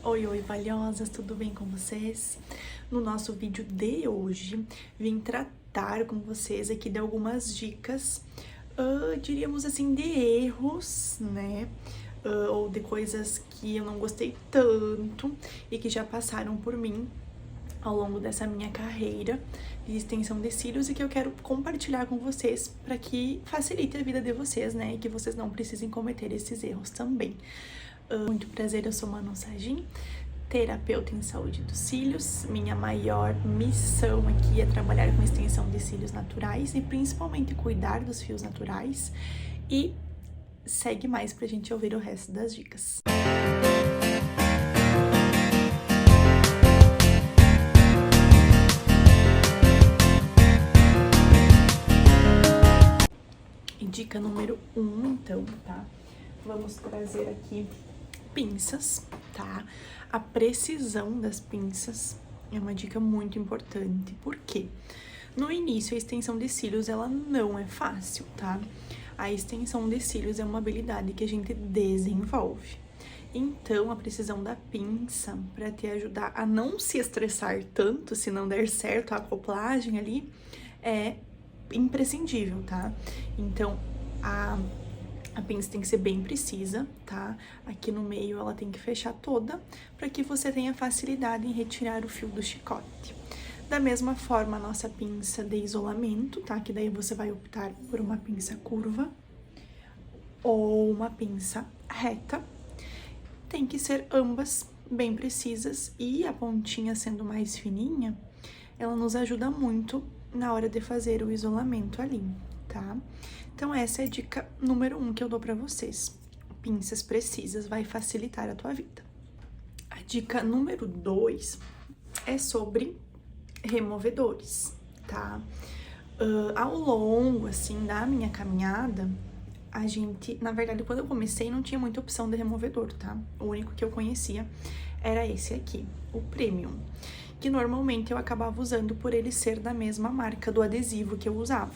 Oi, valiosas, tudo bem com vocês? No nosso vídeo de hoje, vim tratar com vocês aqui de algumas dicas, diríamos assim, de erros, né? Ou de coisas que eu não gostei tanto e que já passaram por mim ao longo dessa minha carreira de extensão de cílios e que eu quero compartilhar com vocês para que facilite a vida de vocês, né? E que vocês não precisem cometer esses erros também. Muito prazer, eu sou Manu Sagin, terapeuta em saúde dos cílios. Minha maior missão aqui é trabalhar com extensão de cílios naturais e principalmente cuidar dos fios naturais. E segue mais pra gente ouvir o resto das dicas. E dica número 1, então, tá? Vamos trazer aqui pinças, tá? A precisão das pinças é uma dica muito importante. Por quê? No início, a extensão de cílios, ela não é fácil, tá? A extensão de cílios é uma habilidade que a gente desenvolve. Então, a precisão da pinça, para te ajudar a não se estressar tanto, se não der certo a acoplagem ali, é imprescindível, tá? Então, a pinça tem que ser bem precisa, tá? Aqui no meio ela tem que fechar toda, para que você tenha facilidade em retirar o fio do chicote. Da mesma forma, a nossa pinça de isolamento, tá? Que daí você vai optar por uma pinça curva ou uma pinça reta. Tem que ser ambas bem precisas e a pontinha sendo mais fininha, ela nos ajuda muito na hora de fazer o isolamento ali, tá? Então, essa é a dica número 1 que eu dou pra vocês. Pinças precisas vai facilitar a tua vida. A dica número 2 é sobre removedores, tá? Ao longo, assim, da minha caminhada, na verdade, quando eu comecei, não tinha muita opção de removedor, tá? O único que eu conhecia era esse aqui, o Premium, que normalmente eu acabava usando por ele ser da mesma marca do adesivo que eu usava,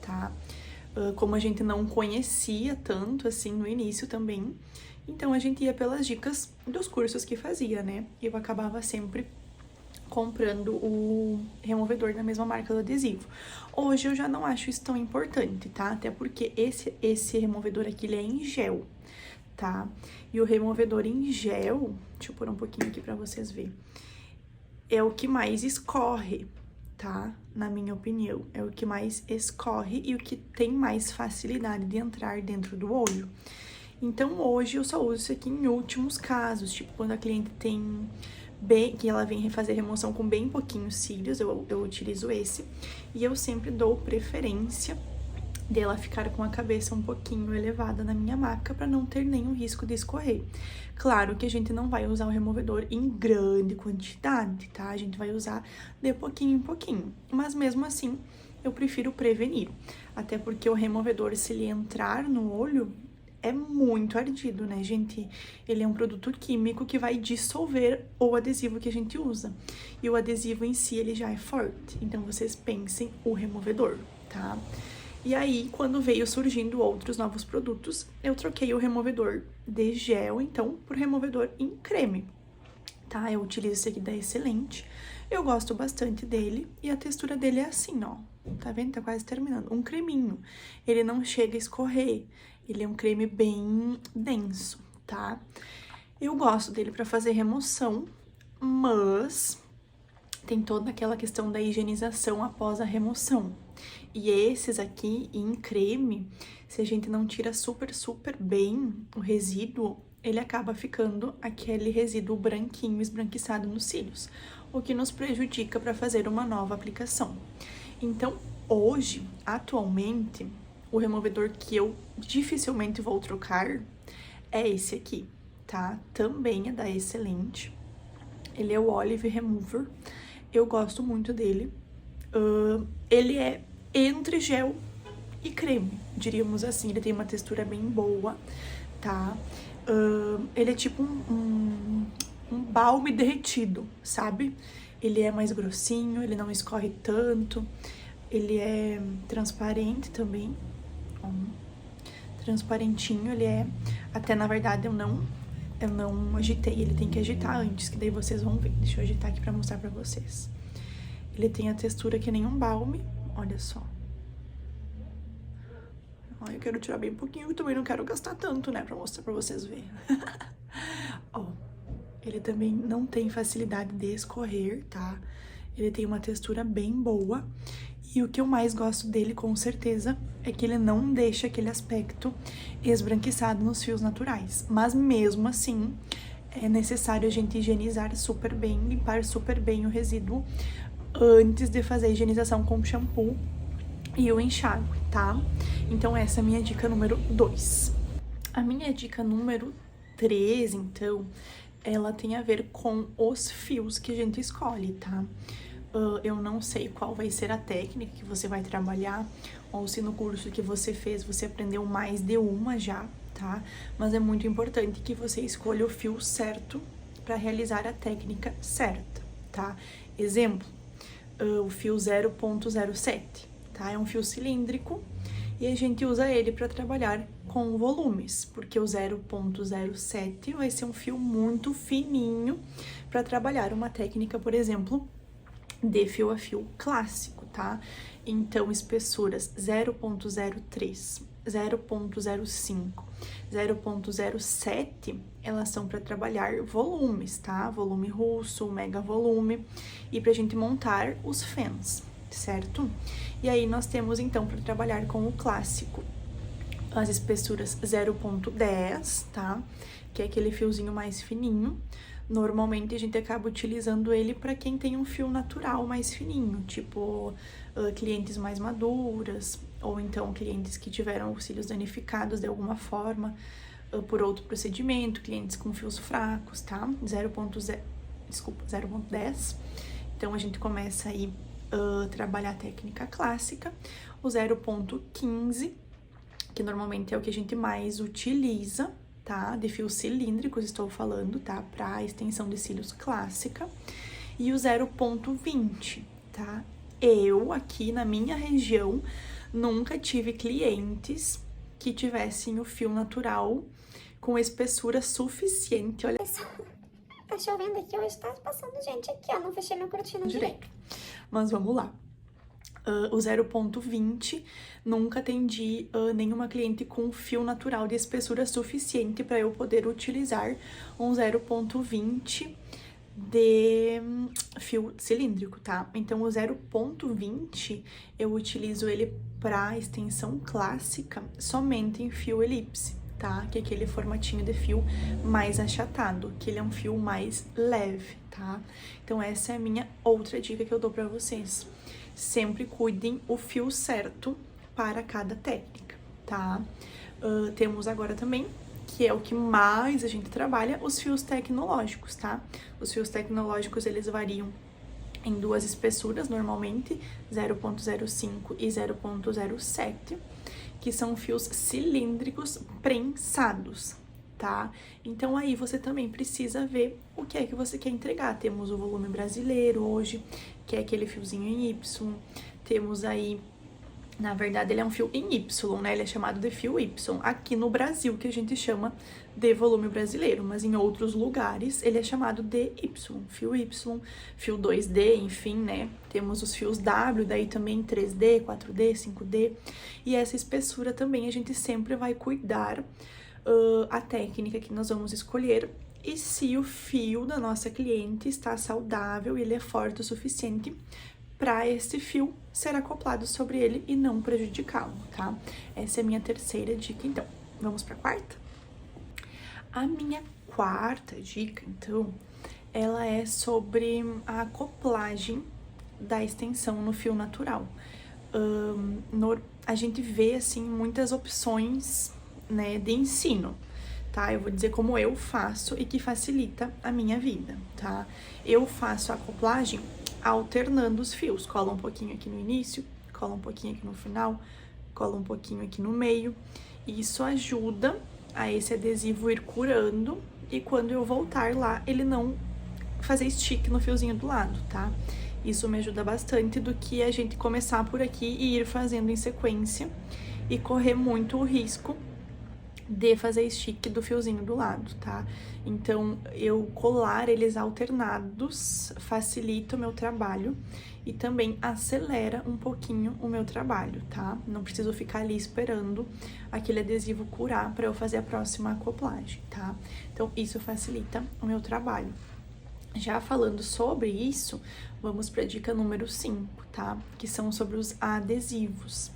tá? Como a gente não conhecia tanto, assim, no início também, então a gente ia pelas dicas dos cursos que fazia, né? Eu acabava sempre comprando o removedor da mesma marca do adesivo. Hoje eu já não acho isso tão importante, tá? Até porque esse removedor aqui, ele é em gel, tá? E o removedor em gel, deixa eu pôr um pouquinho aqui pra vocês verem, é o que mais escorre, tá? Na minha opinião, é o que mais escorre e o que tem mais facilidade de entrar dentro do olho. Então, hoje eu só uso isso aqui em últimos casos, tipo, quando a cliente tem que ela vem fazer remoção com bem pouquinhos cílios, eu utilizo esse. E eu sempre dou preferência dela ficar com a cabeça um pouquinho elevada na minha maca para não ter nenhum risco de escorrer. Claro que a gente não vai usar o removedor em grande quantidade, tá? A gente vai usar de pouquinho em pouquinho. Mas mesmo assim, eu prefiro prevenir. Até porque o removedor, se ele entrar no olho, é muito ardido, né, gente? Ele é um produto químico que vai dissolver o adesivo que a gente usa. E o adesivo em si, ele já é forte. Então, vocês pensem o removedor, tá? E aí, quando veio surgindo outros novos produtos, eu troquei o removedor de gel, então, por removedor em creme, tá? Eu utilizo esse aqui da Excelente, eu gosto bastante dele e a textura dele é assim, ó. Tá vendo? Tá quase terminando. Um creminho. Ele não chega a escorrer, ele é um creme bem denso, tá? Eu gosto dele pra fazer remoção, mas tem toda aquela questão da higienização após a remoção. E esses aqui, em creme, se a gente não tira super bem o resíduo, ele acaba ficando aquele resíduo branquinho, esbranquiçado nos cílios, o que nos prejudica para fazer uma nova aplicação. Então, hoje, atualmente, o removedor que eu dificilmente vou trocar é esse aqui, tá? Também é da Excelente. Ele é o Olive Remover. Eu gosto muito dele. Ele é entre gel e creme, diríamos assim. Ele tem uma textura bem boa, tá? Ele é tipo um balme derretido, sabe? Ele é mais grossinho, ele não escorre tanto. Ele é transparente também. Transparentinho ele é. Até, na verdade, eu não Eu não agitei, ele tem que agitar antes, que daí vocês vão ver. Deixa eu agitar aqui pra mostrar pra vocês. Ele tem a textura que nem um balme, olha só. Ó, eu quero tirar bem pouquinho, eu também não quero gastar tanto, né, pra mostrar pra vocês verem. Ó, ele também não tem facilidade de escorrer, tá? Ele tem uma textura bem boa. E o que eu mais gosto dele, com certeza, é que ele não deixa aquele aspecto esbranquiçado nos fios naturais. Mas mesmo assim, é necessário a gente higienizar super bem, limpar super bem o resíduo antes de fazer a higienização com o shampoo e o enxágue, tá? Então essa é a minha dica número 2. A minha dica número 3, então, ela tem a ver com os fios que a gente escolhe, tá? Eu não sei qual vai ser a técnica que você vai trabalhar, ou se no curso que você fez você aprendeu mais de uma já, tá? Mas é muito importante que você escolha o fio certo para realizar a técnica certa, tá? Exemplo, o fio 0.07, tá? É um fio cilíndrico e a gente usa ele para trabalhar com volumes, porque o 0.07 vai ser um fio muito fininho para trabalhar uma técnica, por exemplo, de fio a fio clássico, tá? Então, espessuras 0.03, 0.05, 0.07, elas são para trabalhar volumes, tá? Volume russo, mega volume, e pra gente montar os fans, certo? E aí, nós temos, então, para trabalhar com o clássico, as espessuras 0.10, tá? Que é aquele fiozinho mais fininho. Normalmente a gente acaba utilizando ele para quem tem um fio natural mais fininho, tipo clientes mais maduras, ou então clientes que tiveram os cílios danificados de alguma forma por outro procedimento, clientes com fios fracos, tá? 0.10. Então a gente começa aí trabalhar a técnica clássica, o 0.15, que normalmente é o que a gente mais utiliza, tá? De fios cilíndricos, estou falando, tá? Para extensão de cílios clássica. E o 0.20, tá? Eu, aqui na minha região, nunca tive clientes que tivessem o fio natural com espessura suficiente. Olha, tá chovendo aqui, hoje tá passando gente aqui, ó. Não fechei minha cortina direito. Mas vamos lá. O 0.20, nunca atendi nenhuma cliente com fio natural de espessura suficiente para eu poder utilizar um 0.20 de fio cilíndrico, tá? Então, o 0.20, eu utilizo ele para extensão clássica somente em fio elipse, tá? Que é aquele formatinho de fio mais achatado, que ele é um fio mais leve, tá? Então, essa é a minha outra dica que eu dou para vocês. Sempre cuidem o fio certo para cada técnica, tá? Temos agora também, que é o que mais a gente trabalha, os fios tecnológicos, tá? Os fios tecnológicos, eles variam em duas espessuras, normalmente, 0.05 e 0.07, que são fios cilíndricos prensados, tá? Então, aí você também precisa ver o que é que você quer entregar. Temos o volume brasileiro hoje, que é aquele fiozinho em Y. Temos aí, na verdade, ele é um fio em Y, né? Ele é chamado de fio Y. Aqui no Brasil, que a gente chama de volume brasileiro, mas em outros lugares ele é chamado de Y, fio 2D, enfim, né? Temos os fios W, daí também 3D, 4D, 5D. E essa espessura também a gente sempre vai cuidar a técnica que nós vamos escolher e se o fio da nossa cliente está saudável e ele é forte o suficiente para esse fio ser acoplado sobre ele e não prejudicá-lo, tá? Essa é a minha terceira dica, então. Vamos para a quarta? A minha quarta dica, então, ela é sobre a acoplagem da extensão no fio natural. A gente vê, assim, muitas opções, né, de ensino, tá? Eu vou dizer como eu faço e que facilita a minha vida, tá? Eu faço a acoplagem alternando os fios, cola um pouquinho aqui no início, cola um pouquinho aqui no final, cola um pouquinho aqui no meio, e isso ajuda a esse adesivo ir curando, e quando eu voltar lá, ele não fazer stick no fiozinho do lado, tá? Isso me ajuda bastante do que a gente começar por aqui e ir fazendo em sequência, e correr muito o risco de fazer estique do fiozinho do lado, tá? Então, eu colar eles alternados facilita o meu trabalho e também acelera um pouquinho o meu trabalho, tá? Não preciso ficar ali esperando aquele adesivo curar para eu fazer a próxima acoplagem, tá? Então, isso facilita o meu trabalho. Já falando sobre isso, vamos para a dica número 5, tá? Que são sobre os adesivos.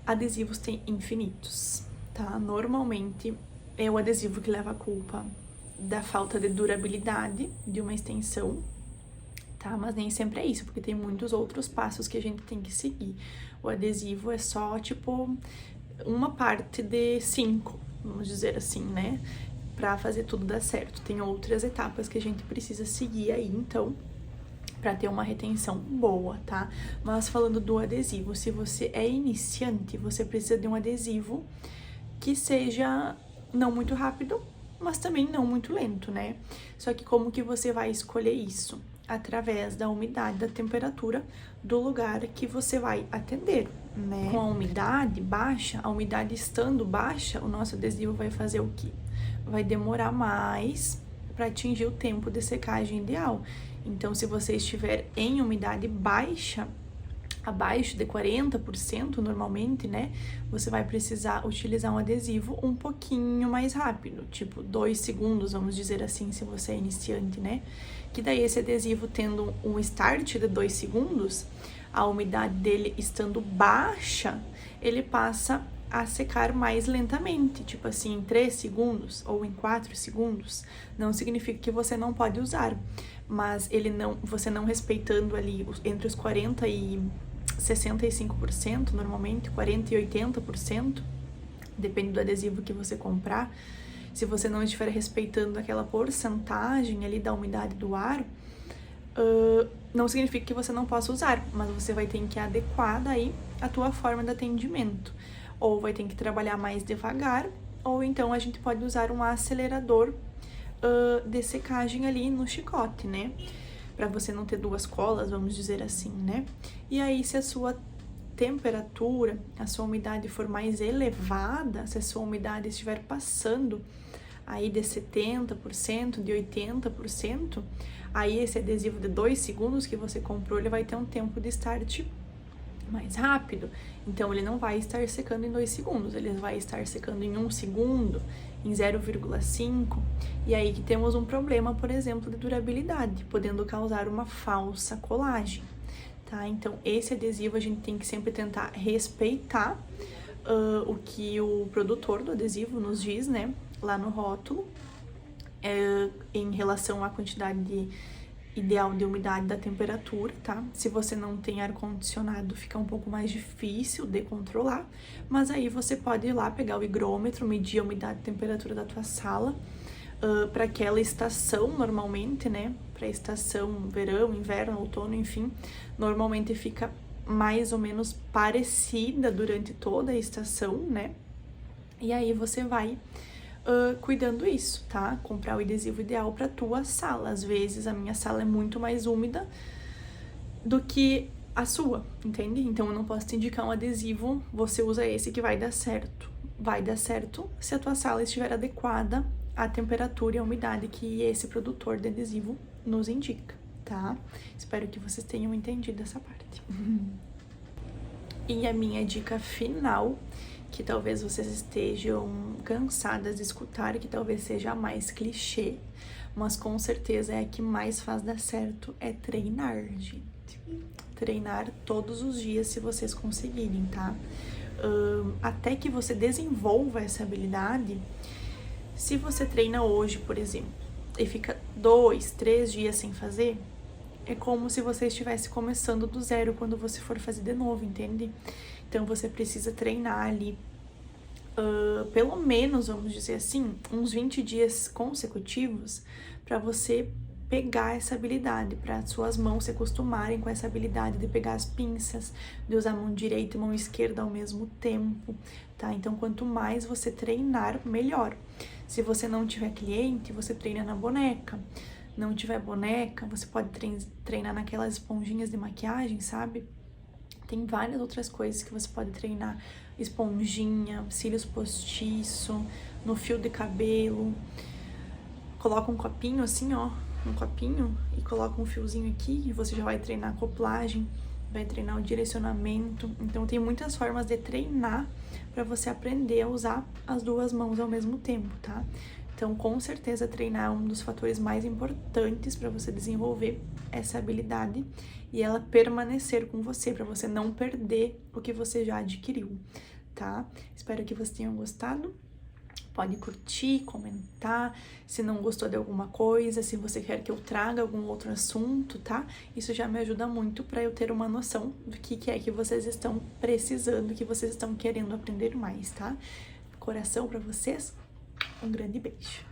Adesivos tem infinitos, tá? Normalmente é o adesivo que leva a culpa da falta de durabilidade de uma extensão, tá? Mas nem sempre é isso, porque tem muitos outros passos que a gente tem que seguir. O adesivo é só, tipo, uma parte de 5, vamos dizer assim, né? Pra fazer tudo dar certo. Tem outras etapas que a gente precisa seguir aí, então, para ter uma retenção boa, tá? Mas falando do adesivo, se você é iniciante, você precisa de um adesivo que seja não muito rápido, mas também não muito lento, né? Só que como que você vai escolher isso? Através da umidade, da temperatura do lugar que você vai atender, né? Com a umidade baixa, a umidade estando baixa, o nosso adesivo vai fazer o quê? Vai demorar mais para atingir o tempo de secagem ideal. Então, se você estiver em umidade baixa, abaixo de 40% normalmente, né? Você vai precisar utilizar um adesivo um pouquinho mais rápido, tipo 2 segundos, vamos dizer assim, se você é iniciante, né? Que daí esse adesivo tendo um start de 2 segundos, a umidade dele estando baixa, ele passa a secar mais lentamente, tipo assim, em 3 segundos ou em 4 segundos. Não significa que você não pode usar, mas você não respeitando ali entre os 40 e 65%, normalmente 40 e 80%, depende do adesivo que você comprar. Se você não estiver respeitando aquela porcentagem ali da umidade do ar, não significa que você não possa usar, mas você vai ter que adequar daí a tua forma de atendimento. Ou vai ter que trabalhar mais devagar, ou então a gente pode usar um acelerador de secagem ali no chicote, né? Pra você não ter duas colas, vamos dizer assim, né? E aí, se a sua temperatura, a sua umidade for mais elevada, se a sua umidade estiver passando aí de 70%, de 80%, aí esse adesivo de 2 segundos que você comprou, ele vai ter um tempo de start mais rápido. Então, ele não vai estar secando em 2 segundos, ele vai estar secando em 1 segundo, em 0,5. E aí que temos um problema, por exemplo, de durabilidade, podendo causar uma falsa colagem, tá? Então, esse adesivo a gente tem que sempre tentar respeitar o que o produtor do adesivo nos diz, né? Lá no rótulo, em relação à quantidade ideal de umidade da temperatura, tá? Se você não tem ar-condicionado, fica um pouco mais difícil de controlar, mas aí você pode ir lá pegar o higrômetro, medir a umidade e temperatura da tua sala, para aquela estação, normalmente, né? Para estação verão, inverno, outono, enfim, normalmente fica mais ou menos parecida durante toda a estação, né? E aí você vai cuidando isso, tá? Comprar o adesivo ideal para tua sala. Às vezes a minha sala é muito mais úmida do que a sua, entende? Então eu não posso te indicar um adesivo, você usa esse que vai dar certo. Vai dar certo se a tua sala estiver adequada à temperatura e à umidade que esse produtor de adesivo nos indica, tá? Espero que vocês tenham entendido essa parte. E a minha dica final, que talvez vocês estejam cansadas de escutar, que talvez seja a mais clichê, mas com certeza é a que mais faz dar certo, é treinar, gente. Treinar todos os dias, se vocês conseguirem, tá? Até que você desenvolva essa habilidade, se você treina hoje, por exemplo, e fica 2, 3 dias sem fazer, é como se você estivesse começando do zero quando você for fazer de novo, entende? Então, você precisa treinar ali, pelo menos, vamos dizer assim, uns 20 dias consecutivos para você pegar essa habilidade, para suas mãos se acostumarem com essa habilidade de pegar as pinças, de usar a mão direita e mão esquerda ao mesmo tempo, tá? Então, quanto mais você treinar, melhor. Se você não tiver cliente, você treina na boneca. Não tiver boneca, você pode treinar naquelas esponjinhas de maquiagem, sabe? Tem várias outras coisas que você pode treinar. esponjinha, cílios postiço, no fio de cabelo. Coloca um copinho assim, ó, um copinho e coloca um fiozinho aqui e você já vai treinar a acoplagem, vai treinar o direcionamento. Então tem muitas formas de treinar para você aprender a usar as duas mãos ao mesmo tempo, tá? Então, com certeza, treinar é um dos fatores mais importantes para você desenvolver essa habilidade e ela permanecer com você, para você não perder o que você já adquiriu, tá? Espero que vocês tenham gostado. Pode curtir, comentar, se não gostou de alguma coisa, se você quer que eu traga algum outro assunto, tá? Isso já me ajuda muito para eu ter uma noção do que é que vocês estão precisando, que vocês estão querendo aprender mais, tá? Coração para vocês, um grande beijo.